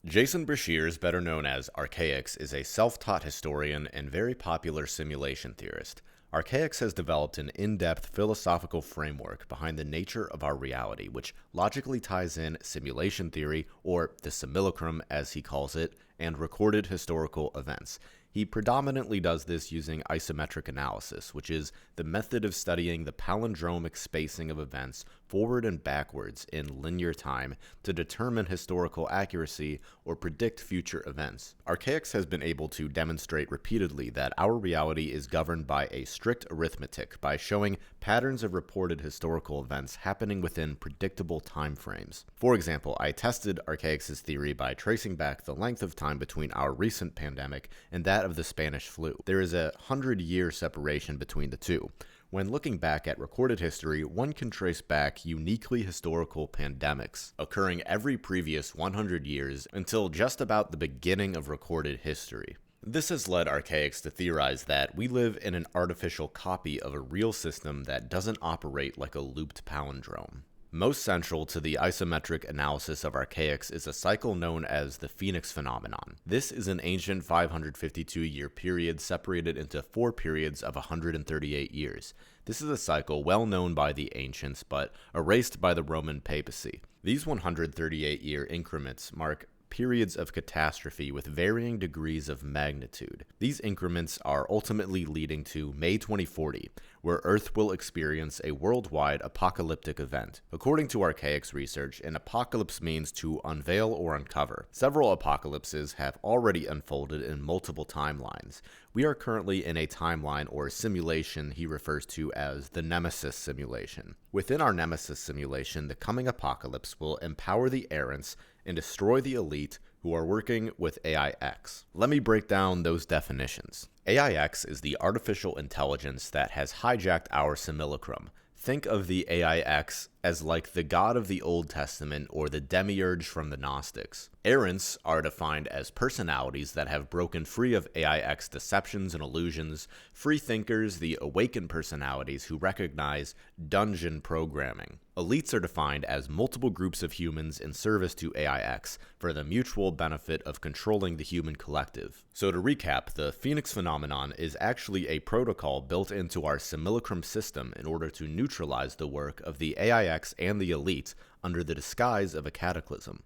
Jason Breshear, better known as Archaix, is a self-taught historian and very popular simulation theorist. Archaix has developed an in-depth philosophical framework behind the nature of our reality, which logically ties in simulation theory, or the Simulacrum as he calls it, and recorded historical events. He predominantly does this using isometric analysis, which is the method of studying the palindromic spacing of events forward and backwards in linear time to determine historical accuracy or predict future events. Archaix has been able to demonstrate repeatedly that our reality is governed by a strict arithmetic by showing patterns of reported historical events happening within predictable time frames. For example, I tested Archaix's theory by tracing back the length of time between our recent pandemic and that of the Spanish flu. There is a 100-year separation between the two. When looking back at recorded history, one can trace back uniquely historical pandemics occurring every previous 100 years until just about the beginning of recorded history. This has led Archaix to theorize that we live in an artificial copy of a real system that doesn't operate like a looped palindrome. Most central to the isometric analysis of Archaix is a cycle known as the Phoenix phenomenon. This is an ancient 552-year period separated into 4 periods of 138 years. This is a cycle well known by the ancients, but erased by the Roman papacy. These 138-year increments mark periods of catastrophe with varying degrees of magnitude. These increments are ultimately leading to May 2040, where Earth will experience a worldwide apocalyptic event. According to Archaix research, an apocalypse means to unveil or uncover. Several apocalypses have already unfolded in multiple timelines. We are currently in a timeline or simulation he refers to as the Nemesis simulation. Within our Nemesis simulation, the coming apocalypse will empower the errants and destroy the elite who are working with AIX. Let me break down those definitions. AIX is the artificial intelligence that has hijacked our simulacrum. Think of the AIX as like the god of the Old Testament or the demiurge from the Gnostics. Errants are defined as personalities that have broken free of AIX deceptions and illusions. Free thinkers, the awakened personalities who recognize dungeon programming. Elites are defined as multiple groups of humans in service to AIX for the mutual benefit of controlling the human collective. So to recap, the Phoenix phenomenon is actually a protocol built into our simulacrum system in order to neutralize the work of the AIX and the elite under the disguise of a cataclysm.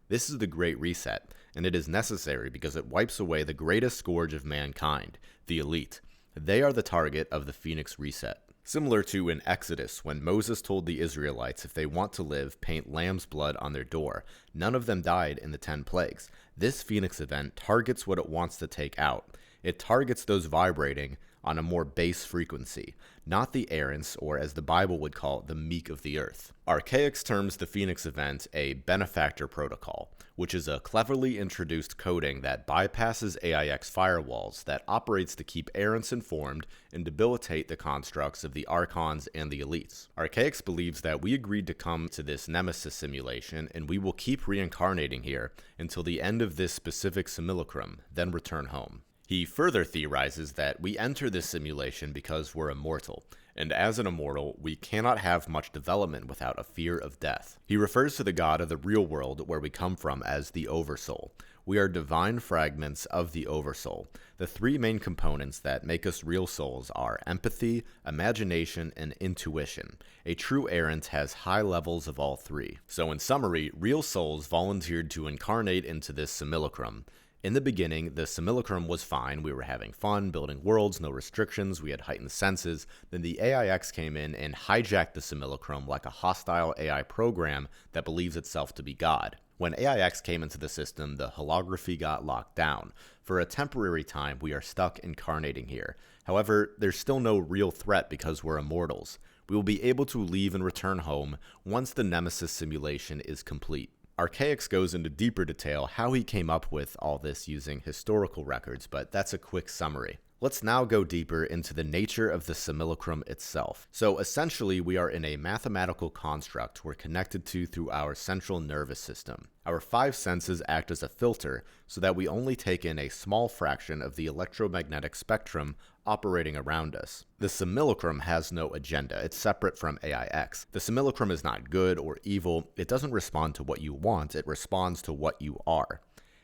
This is the Great Reset, and it is necessary because it wipes away the greatest scourge of mankind, the elite. They are the target of the Phoenix Reset. Similar to in Exodus, when Moses told the Israelites if they want to live, paint lamb's blood on their door. None of them died in the 10 plagues. This Phoenix event targets what it wants to take out. It targets those vibrating on a more base frequency, not the errants, or as the Bible would call it, the meek of the earth. Archaix terms the Phoenix event a benefactor protocol, which is a cleverly introduced coding that bypasses AIX firewalls that operates to keep errants informed and debilitate the constructs of the archons and the elites. Archaix believes that we agreed to come to this Nemesis simulation, and we will keep reincarnating here until the end of this specific simulacrum, then return home. He further theorizes that we enter this simulation because we're immortal, and as an immortal, we cannot have much development without a fear of death. He refers to the god of the real world where we come from as the Oversoul. We are divine fragments of the Oversoul. The 3 main components that make us real souls are empathy, imagination, and intuition. A true errant has high levels of all 3. So in summary, real souls volunteered to incarnate into this simulacrum. In the beginning, the simulacrum was fine. We were having fun, building worlds, no restrictions, we had heightened senses. Then the AIX came in and hijacked the simulacrum like a hostile AI program that believes itself to be God. When AIX came into the system, the holography got locked down. For a temporary time, we are stuck incarnating here. However, there's still no real threat because we're immortals. We will be able to leave and return home once the Nemesis simulation is complete. Archaix goes into deeper detail how he came up with all this using historical records, but that's a quick summary. Let's now go deeper into the nature of the simulacrum itself. So essentially, we are in a mathematical construct we're connected to through our central nervous system. Our 5 senses act as a filter so that we only take in a small fraction of the electromagnetic spectrum operating around us. The simulacrum has no agenda. It's separate from AIX. The simulacrum is not good or evil. It doesn't respond to what you want. It responds to what you are.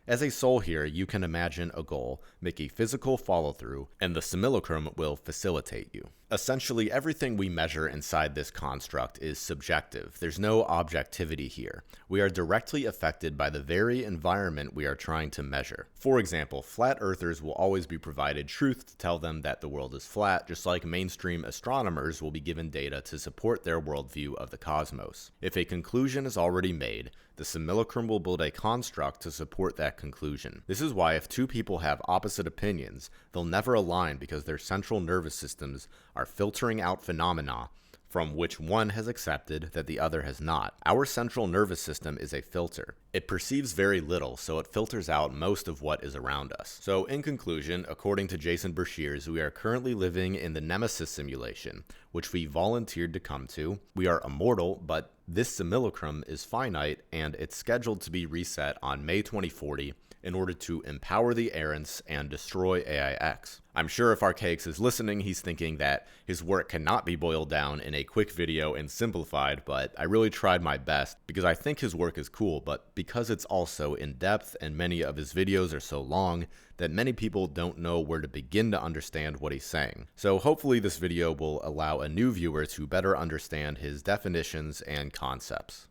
As a soul here, you can imagine a goal, make a physical follow-through, and the simulacrum will facilitate you. Essentially, everything we measure inside this construct is subjective. There's no objectivity here. We are directly affected by the very environment we are trying to measure. For example, flat earthers will always be provided truth to tell them that the world is flat, just like mainstream astronomers will be given data to support their worldview of the cosmos. If a conclusion is already made, the simulacrum will build a construct to support that conclusion. This is why if two people have opposite opinions, they'll never align because their central nervous systems are filtering out phenomena from which one has accepted that the other has not. Our central nervous system is a filter. It perceives very little, so it filters out most of what is around us. So in conclusion, according to Jason Breshear, we are currently living in the Nemesis simulation, which we volunteered to come to. We are immortal, but this simulacrum is finite, and it's scheduled to be reset on May 2040 in order to empower the errants and destroy AIX. I'm sure if Archaix is listening, he's thinking that his work cannot be boiled down in a quick video and simplified, but I really tried my best because I think his work is cool, but because it's also in depth and many of his videos are so long that many people don't know where to begin to understand what he's saying. So hopefully this video will allow a new viewer to better understand his definitions and concepts.